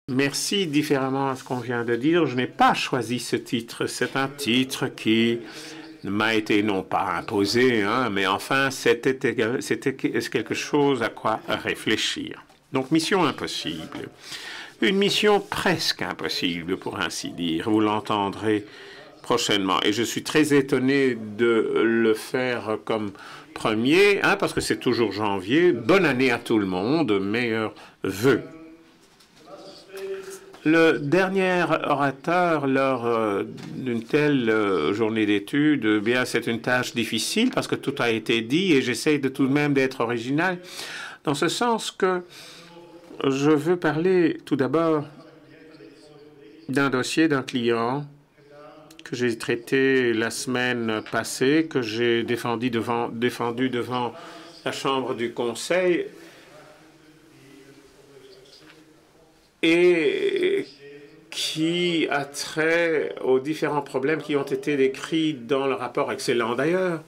Merci. Différemment à ce qu'on vient de dire, je n'ai pas choisi ce titre. C'est un titre qui m'a été non pas imposé, mais enfin c'était quelque chose à quoi réfléchir. Donc mission impossible. Une mission presque impossible pour ainsi dire. Vous l'entendrez prochainement. Et je suis très étonné de le faire comme premier, parce que c'est toujours janvier. Bonne année à tout le monde. Meilleurs vœux. Le dernier orateur, lors d'une telle journée d'études, bien, c'est une tâche difficile parce que tout a été dit et j'essaie de tout de même d'être original dans ce sens que je veux parler tout d'abord d'un dossier d'un client que j'ai traité la semaine passée, que j'ai défendu devant la Chambre du Conseil et qui a trait aux différents problèmes qui ont été décrits dans le rapport excellent d'ailleurs.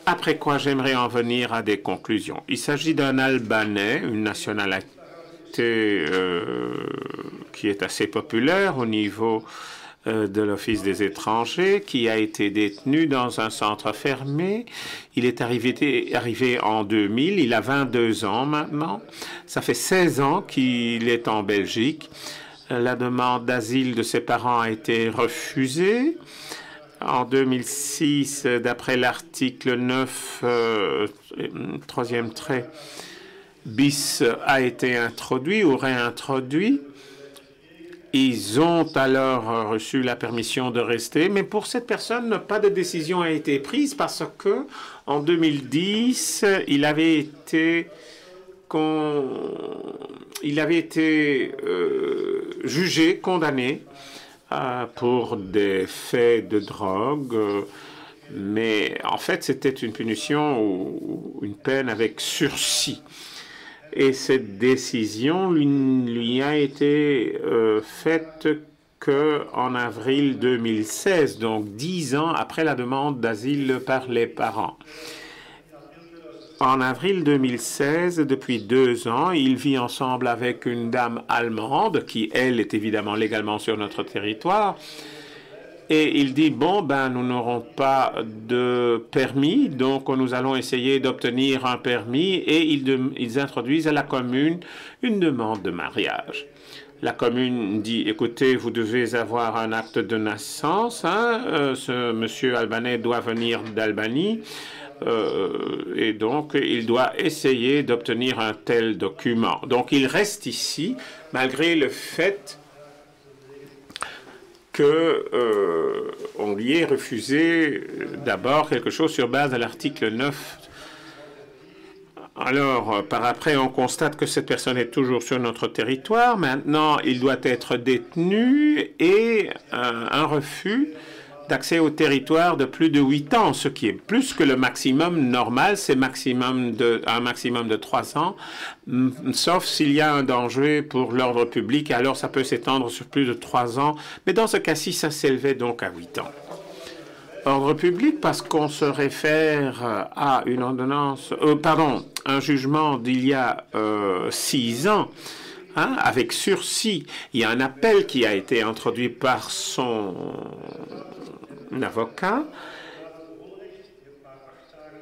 Après quoi, j'aimerais en venir à des conclusions. Il s'agit d'un Albanais, une nationalité qui est assez populaire au niveau de l'Office des étrangers, qui a été détenu dans un centre fermé. Il est arrivé en 2000, il a 22 ans maintenant. Ça fait 16 ans qu'il est en Belgique. La demande d'asile de ses parents a été refusée. En 2006, d'après l'article 9, troisième trait, bis a été introduit ou réintroduit. Ils ont alors reçu la permission de rester, mais pour cette personne, pas de décision a été prise parce que en 2010, il avait été jugé, condamné pour des faits de drogue, mais en fait, c'était une punition ou une peine avec sursis. Et cette décision lui a été faite qu'en avril 2016, donc 10 ans après la demande d'asile par les parents. En avril 2016, depuis 2 ans, il vit ensemble avec une dame allemande qui, elle, est évidemment légalement sur notre territoire. Et il dit, bon, nous n'aurons pas de permis, donc nous allons essayer d'obtenir un permis et ils introduisent à la commune une demande de mariage. La commune dit, écoutez, vous devez avoir un acte de naissance, ce monsieur albanais doit venir d'Albanie, et donc il doit essayer d'obtenir un tel document. Donc il reste ici, malgré le fait qu'on lui ait refusé d'abord quelque chose sur base de l'article 9. Alors, par après, on constate que cette personne est toujours sur notre territoire. Maintenant, il doit être détenu et un refus d'accès au territoire de plus de 8 ans, ce qui est plus que le maximum normal, c'est un maximum de 3 ans, sauf s'il y a un danger pour l'ordre public, alors ça peut s'étendre sur plus de 3 ans, mais dans ce cas-ci, ça s'élevait donc à 8 ans. Ordre public parce qu'on se réfère à une ordonnance, un jugement d'il y a 6 ans, avec sursis. Il y a un appel qui a été introduit par son avocat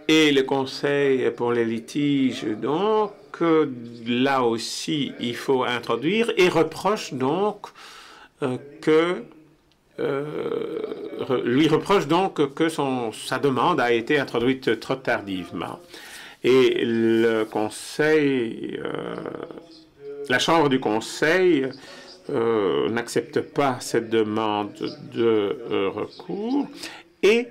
et le Conseil pour les litiges, donc, là aussi, il faut introduire et reproche donc lui reproche donc que sa demande a été introduite trop tardivement. Et le Conseil, la Chambre du Conseil n'accepte pas cette demande de recours et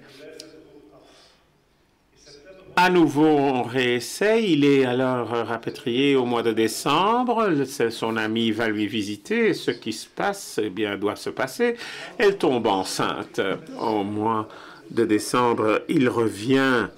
à nouveau on réessaye. Il est alors rapatrié au mois de décembre. Son ami va lui visiter. Ce qui se passe, eh bien, doit se passer. Elle tombe enceinte au mois de décembre. Il revient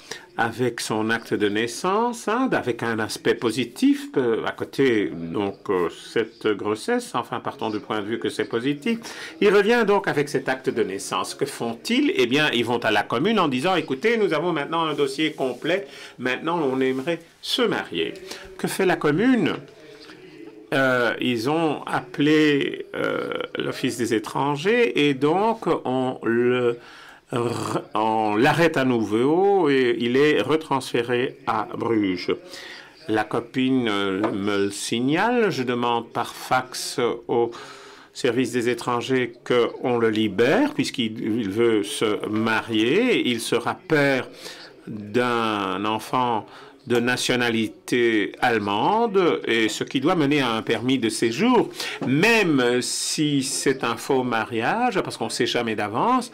avec son acte de naissance, avec un aspect positif à côté, donc cette grossesse, enfin partons du point de vue que c'est positif. Il revient donc avec cet acte de naissance. Que font-ils? Eh bien, ils vont à la commune en disant, écoutez, nous avons maintenant un dossier complet, maintenant on aimerait se marier. Que fait la commune? ils ont appelé l'Office des étrangers et donc on l'arrête à nouveau et il est retransféré à Bruges. La copine me le signale, je demande par fax au service des étrangers qu'on le libère puisqu'il veut se marier. Il sera père d'un enfant de nationalité allemande, et ce qui doit mener à un permis de séjour, même si c'est un faux mariage, parce qu'on ne sait jamais d'avance,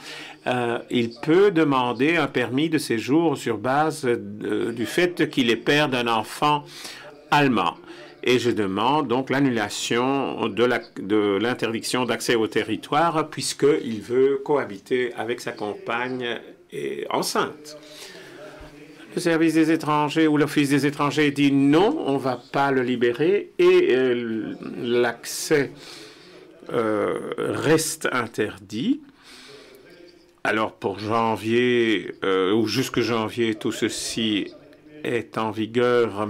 il peut demander un permis de séjour sur base du fait qu'il est père d'un enfant allemand. Et je demande donc l'annulation de l'interdiction d'accès au territoire, puisqu'il veut cohabiter avec sa compagne enceinte. Le service des étrangers ou l'Office des étrangers dit non, on ne va pas le libérer et l'accès reste interdit. Alors pour janvier ou jusque janvier, tout ceci est en vigueur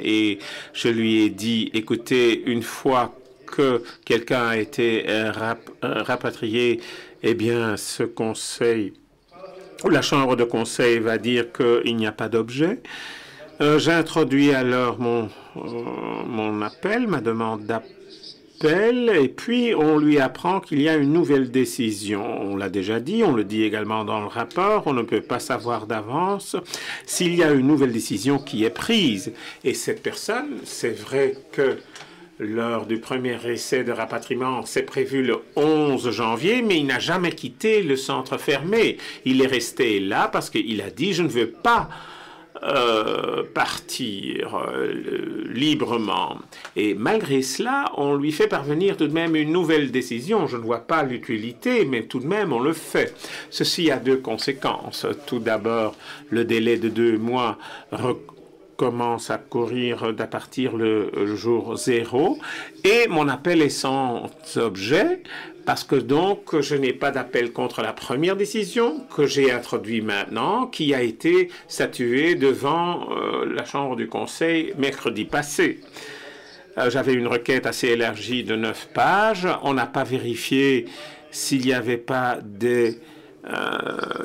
et je lui ai dit, écoutez, une fois que quelqu'un a été rapatrié, eh bien ce conseil la Chambre de conseil va dire qu'il n'y a pas d'objet. J'introduis alors mon appel, ma demande d'appel, et puis on lui apprend qu'il y a une nouvelle décision. On l'a déjà dit, on le dit également dans le rapport, on ne peut pas savoir d'avance s'il y a une nouvelle décision qui est prise. Et cette personne, c'est vrai que lors du premier essai de rapatriement, c'est prévu le 11 janvier, mais il n'a jamais quitté le centre fermé. Il est resté là parce qu'il a dit « je ne veux pas partir librement ». Et malgré cela, on lui fait parvenir tout de même une nouvelle décision. Je ne vois pas l'utilité, mais tout de même, on le fait. Ceci a deux conséquences. Tout d'abord, le délai de 2 mois commence à courir à partir le jour 0 et mon appel est sans objet parce que donc je n'ai pas d'appel contre la première décision que j'ai introduite maintenant qui a été statuée devant la Chambre du Conseil mercredi passé. J'avais une requête assez élargie de 9 pages. On n'a pas vérifié s'il n'y avait pas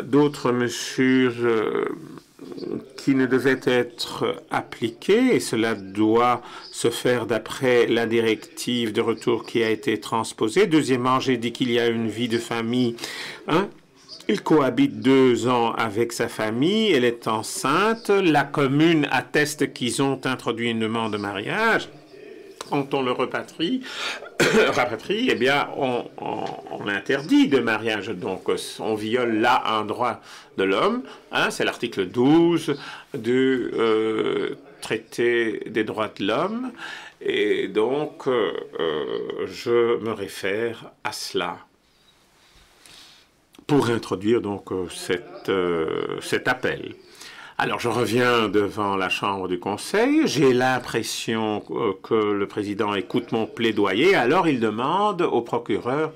d'autres mesures qui ne devait être appliqué et cela doit se faire d'après la directive de retour qui a été transposée. Deuxièmement, j'ai dit qu'il y a une vie de famille. Il cohabite 2 ans avec sa famille, elle est enceinte, la commune atteste qu'ils ont introduit une demande de mariage. Quand on le rapatrie, eh bien, on interdit de mariage. Donc, on viole là un droit de l'homme. C'est l'article 12 du traité des droits de l'homme. Et donc, je me réfère à cela pour introduire donc cet appel. Alors, je reviens devant la Chambre du Conseil. J'ai l'impression que le président écoute mon plaidoyer. Alors, il demande au procureur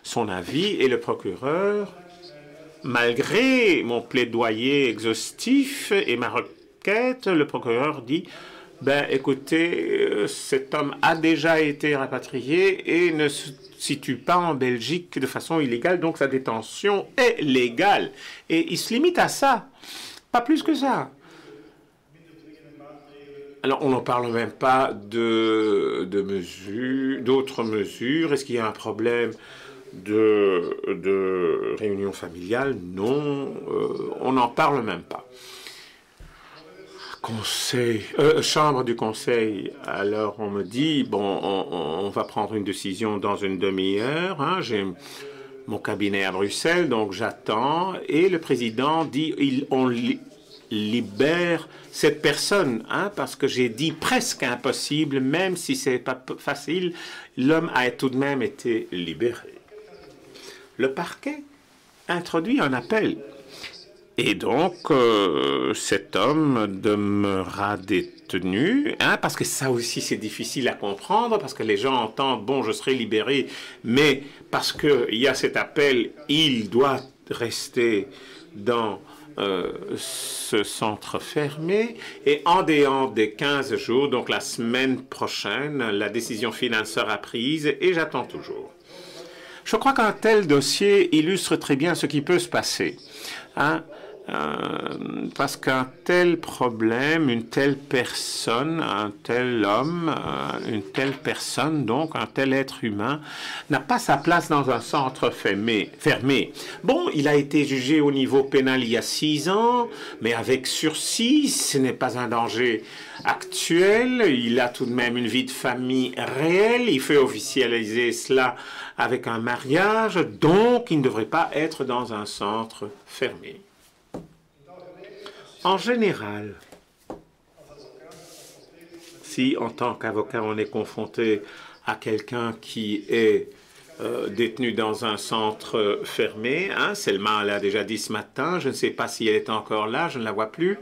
son avis. Et le procureur, malgré mon plaidoyer exhaustif et ma requête, le procureur dit « Ben, écoutez, cet homme a déjà été rapatrié et ne se situe pas en Belgique de façon illégale. Donc, sa détention est légale. » Et il se limite à ça. Pas plus que ça. Alors, on n'en parle même pas d'autres mesures. Est-ce qu'il y a un problème de réunion familiale? Non, on n'en parle même pas. Chambre du Conseil, alors on me dit, bon, on va prendre une décision dans une demi-heure. J'ai mon cabinet à Bruxelles, donc j'attends. Et le président dit, on libère cette personne, parce que j'ai dit presque impossible, même si c'est pas facile, l'homme a tout de même été libéré. Le parquet introduit un appel. Et donc, cet homme demeurera détenu, parce que ça aussi c'est difficile à comprendre, parce que les gens entendent, bon, je serai libéré, mais parce qu'il y a cet appel, il doit rester dans ce centre fermé et en dehors des 15 jours, donc la semaine prochaine, la décision finale sera prise et j'attends toujours. Je crois qu'un tel dossier illustre très bien ce qui peut se passer. Hein? Parce qu'un tel problème, une telle personne, un tel homme, une telle personne, donc un tel être humain, n'a pas sa place dans un centre fermé. Bon, il a été jugé au niveau pénal il y a 6 ans, mais avec sursis, ce n'est pas un danger actuel. Il a tout de même une vie de famille réelle. Il fait officialiser cela avec un mariage, donc il ne devrait pas être dans un centre fermé. En général, si en tant qu'avocat on est confronté à quelqu'un qui est détenu dans un centre fermé, hein, Selma l'a déjà dit ce matin, je ne sais pas si elle est encore là, je ne la vois plus,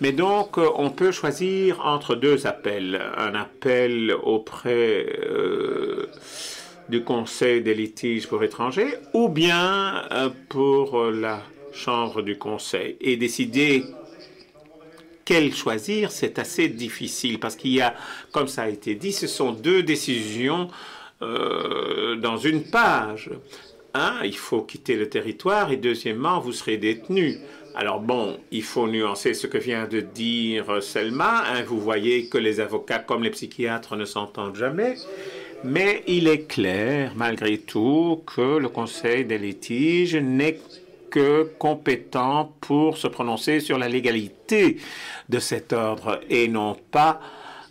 mais donc on peut choisir entre 2 appels, un appel auprès du Conseil des litiges pour étrangers ou bien pour la Chambre du Conseil et décider quel choisir, c'est assez difficile parce qu'il y a, comme ça a été dit, ce sont 2 décisions dans une page. Un, il faut quitter le territoire et deuxièmement, vous serez détenu. Alors bon, il faut nuancer ce que vient de dire Selma. Hein, vous voyez que les avocats comme les psychiatres ne s'entendent jamais. Mais il est clair, malgré tout, que le Conseil des litiges n'est que compétent pour se prononcer sur la légalité de cet ordre et non pas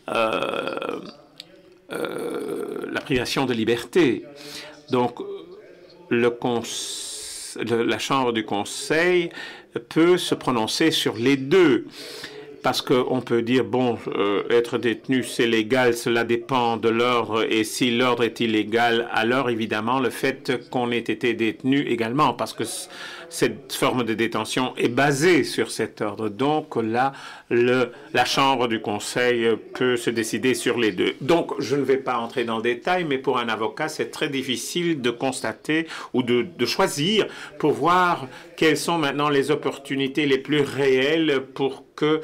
la privation de liberté. Donc, la Chambre du Conseil peut se prononcer sur les 2. Parce qu'on peut dire, bon, être détenu, c'est légal, cela dépend de l'ordre, et si l'ordre est illégal, alors évidemment, le fait qu'on ait été détenu également, parce que cette forme de détention est basée sur cet ordre. Donc là, la Chambre du Conseil peut se décider sur les 2. Donc, je ne vais pas entrer dans le détail, mais pour un avocat, c'est très difficile de constater ou de choisir pour voir quelles sont maintenant les opportunités les plus réelles pour que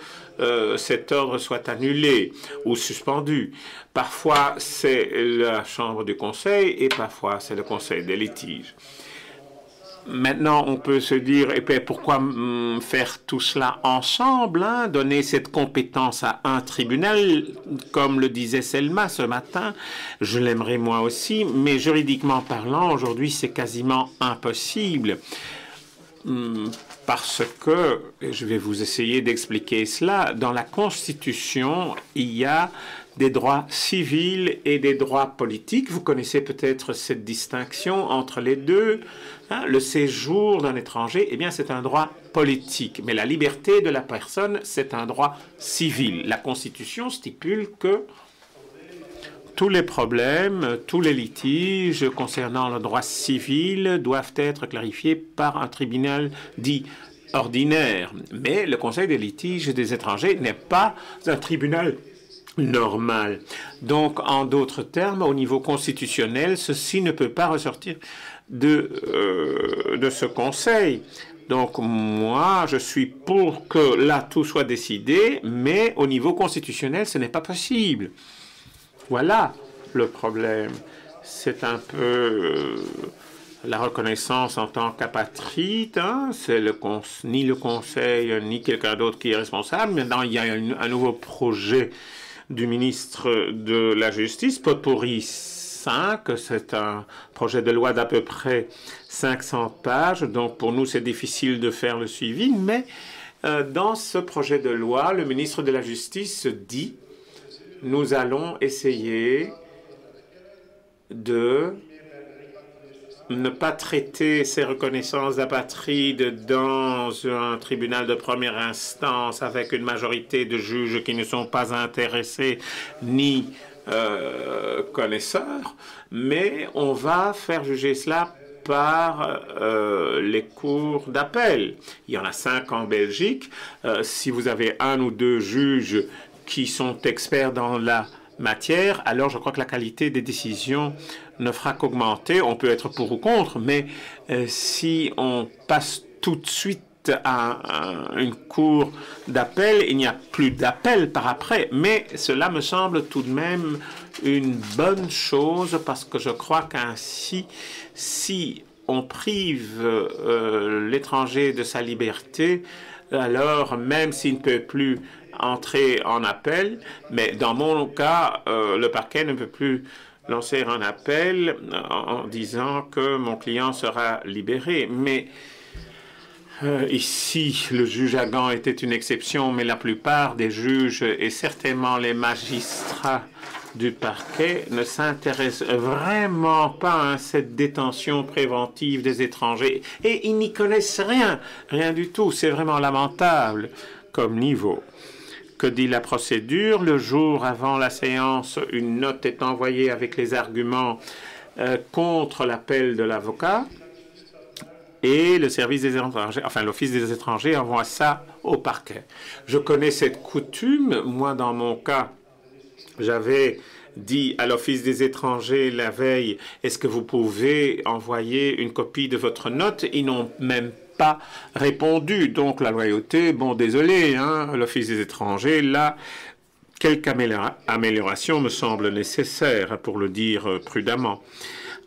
cet ordre soit annulé ou suspendu. Parfois, c'est la Chambre du Conseil et parfois, c'est le Conseil des litiges. Maintenant, on peut se dire, et puis pourquoi faire tout cela ensemble, hein, donner cette compétence à un tribunal, comme le disait Selma ce matin, je l'aimerais moi aussi, mais juridiquement parlant, aujourd'hui, c'est quasiment impossible. Parce que, et je vais vous essayer d'expliquer cela, dans la Constitution, il y a des droits civils et des droits politiques. Vous connaissez peut-être cette distinction entre les 2. Hein, le séjour d'un étranger, eh bien, c'est un droit politique. Mais la liberté de la personne, c'est un droit civil. La Constitution stipule que tous les problèmes, tous les litiges concernant le droit civil doivent être clarifiés par un tribunal dit ordinaire. Mais le Conseil des litiges des étrangers n'est pas un tribunal normal. Donc, en d'autres termes, au niveau constitutionnel, ceci ne peut pas ressortir de ce Conseil. Donc, moi, je suis pour que là, tout soit décidé, mais au niveau constitutionnel, ce n'est pas possible. Voilà le problème. C'est un peu la reconnaissance en tant qu'apatride. Hein? C'est ni le Conseil, ni quelqu'un d'autre qui est responsable. Maintenant, il y a un nouveau projet du ministre de la Justice, Potpourri 5. C'est un projet de loi d'à peu près 500 pages. Donc, pour nous, c'est difficile de faire le suivi. Mais dans ce projet de loi, le ministre de la Justice dit: nous allons essayer de ne pas traiter ces reconnaissances d'apatride dans un tribunal de première instance avec une majorité de juges qui ne sont pas intéressés ni connaisseurs, mais on va faire juger cela par les cours d'appel. Il y en a 5 en Belgique. Si vous avez 1 ou 2 juges qui sont experts dans la matière, alors je crois que la qualité des décisions ne fera qu'augmenter. On peut être pour ou contre, mais si on passe tout de suite suite à une cour d'appel, il n'y a plus d'appel par après, mais cela me semble tout de même une bonne chose parce que je crois qu'ainsi, si on prive l'étranger de sa liberté, alors même s'il ne peut plus entrer en appel, mais dans mon cas, le parquet ne peut plus lancer un appel en disant que mon client sera libéré. Mais ici, le juge à Gand était une exception, mais la plupart des juges et certainement les magistrats du parquet ne s'intéressent vraiment pas à cette détention préventive des étrangers. Et ils n'y connaissent rien, rien du tout. C'est vraiment lamentable comme niveau. Que dit la procédure? Le jour avant la séance, une note est envoyée avec les arguments contre l'appel de l'avocat et le service des étrangers, enfin l'Office des étrangers envoie ça au parquet. Je connais cette coutume. Moi, dans mon cas, j'avais dit à l'Office des étrangers la veille, est-ce que vous pouvez envoyer une copie de votre note? Ils n'ont même pas répondu. Donc la loyauté, bon, désolé, hein, l'Office des étrangers, là, quelques améliorations me semblent nécessaires, pour le dire prudemment.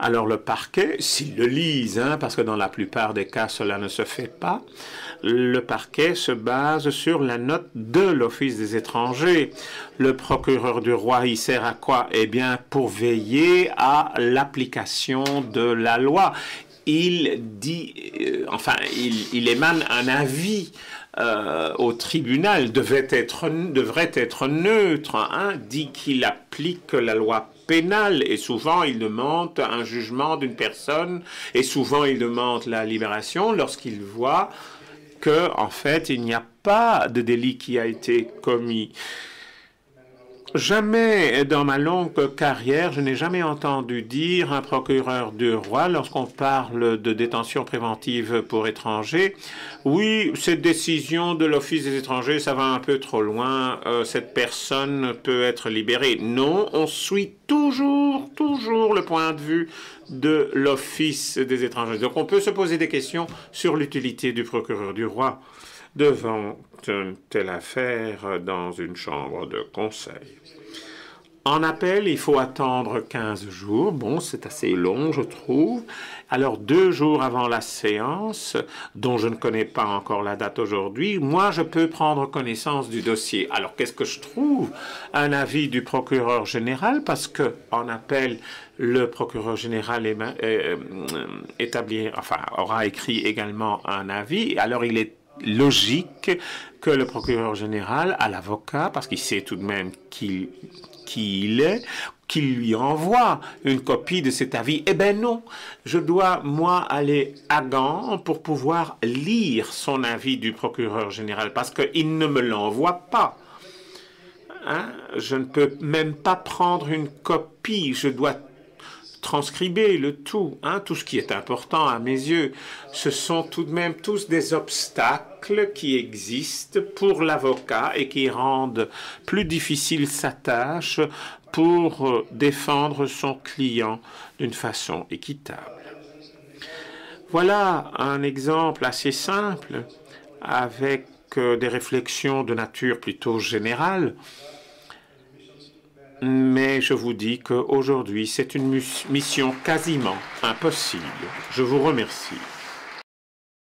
Alors le parquet, s'ils le lisent, hein, parce que dans la plupart des cas, cela ne se fait pas, le parquet se base sur la note de l'Office des étrangers. Le procureur du roi, il sert à quoi? Eh bien, pour veiller à l'application de la loi. Il dit, il émane un avis au tribunal, devrait être neutre, hein, dit qu'il applique la loi pénale et souvent il demande un jugement d'une personne et souvent il demande la libération lorsqu'il voit que, en fait, il n'y a pas de délit qui a été commis. Jamais dans ma longue carrière, je n'ai jamais entendu dire un procureur du roi, lorsqu'on parle de détention préventive pour étrangers, oui, cette décision de l'Office des étrangers, ça va un peu trop loin, cette personne peut être libérée. Non, on suit toujours le point de vue de l'Office des étrangers. Donc on peut se poser des questions sur l'utilité du procureur du roi devant une telle affaire dans une chambre de conseil. En appel, il faut attendre 15 jours. Bon, c'est assez long, je trouve. Alors, 2 jours avant la séance, dont je ne connais pas encore la date aujourd'hui, moi, je peux prendre connaissance du dossier. Alors, qu'est-ce que je trouve? Un avis du procureur général, parce que en appel, le procureur général aura écrit également un avis. Alors, il est logique que le procureur général, à l'avocat, parce qu'il sait tout de même qui il est, qu'il lui envoie une copie de cet avis. Eh bien non, je dois, moi, aller à Gand pour pouvoir lire son avis du procureur général, parce qu'il ne me l'envoie pas. Hein? Je ne peux même pas prendre une copie, je dois transcriber le tout, hein, tout ce qui est important à mes yeux. Ce sont tout de même tous des obstacles qui existent pour l'avocat et qui rendent plus difficile sa tâche pour défendre son client d'une façon équitable. Voilà un exemple assez simple avec des réflexions de nature plutôt générale. Mais je vous dis qu'aujourd'hui, c'est une mission quasiment impossible. Je vous remercie.